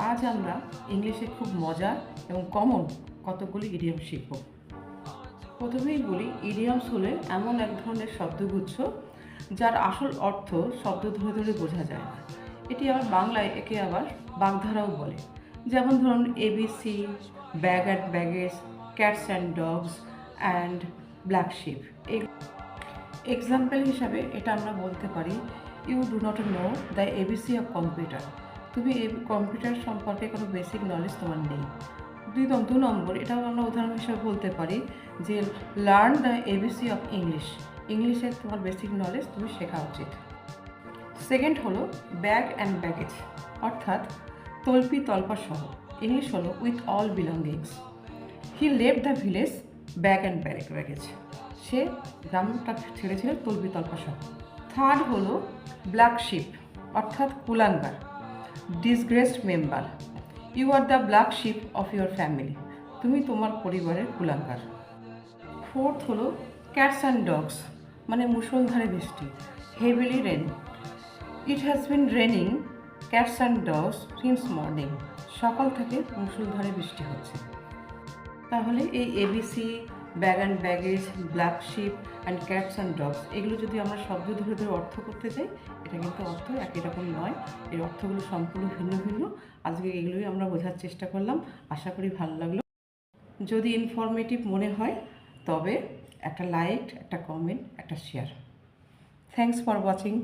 আজ আমরা ইংলিশে খুব মজার এবং কমন কতগুলি ইডিয়ম শিখব। প্রথমেই বলি, ইডিয়মস হলে এমন এক ধরনের শব্দগুচ্ছ যার আসল অর্থ শব্দ ধরে ধরে বোঝা যায় না। একে আবার বাগধারাও বলে। যেমন ধরুন ABC, bag and baggage, cats and dogs and black sheep. Example হিসাবে এটা আমরা বলতে পারি, you do not know the ABC of computer. তুমি এই কম্পিউটার সম্পর্কে কোনো বেসিক নলেজ তোমার নেই। দু নম্বর, এটাও আমরা উদাহরণ হিসেবে বলতে পারি যে learn the ABC of English. ইংলিশের তোমার বেসিক নলেজ তুমি শেখা উচিত। সেকেন্ড হলো ব্যাগ অ্যান্ড ব্যাগেজ, অর্থাৎ তল্পি তল্পা সহ। ইংলিশ হলো with all belongings. He left the village bag and baggage. সে গ্রামটা ছেড়েছিল তল্পি তল্পা সহ। থার্ড হলো ব্ল্যাক শিপ, অর্থাৎ কুলাঙ্গার, disgraced member. You are the black sheep of your family. তুমি তোমার পরিবারের কুলাঙ্গার। ফোর্থ হলো ক্যাটস অ্যান্ড ডগস, মানে মুষলধারে বৃষ্টি, heavily rain. It has been raining cats and dogs since morning. সকাল থেকে মুষলধারে বৃষ্টি হচ্ছে। তাহলে এই ABC, bag and baggage, black sheep and cats and dogs, এগুলো যদি আমরা শব্দ ধরে ধরে অর্থ করতে চাই, এটা কিন্তু অর্থ একই রকম নয়। এর অর্থগুলো সম্পূর্ণ ভিন্ন ভিন্ন। আজকে এগুলোই আমরা বোঝার চেষ্টা করলাম। আশা করি ভালো লাগলো। যদি ইনফরমেটিভ মনে হয় তবে একটা লাইক, একটা কমেন্ট, একটা শেয়ার। Thanks for watching.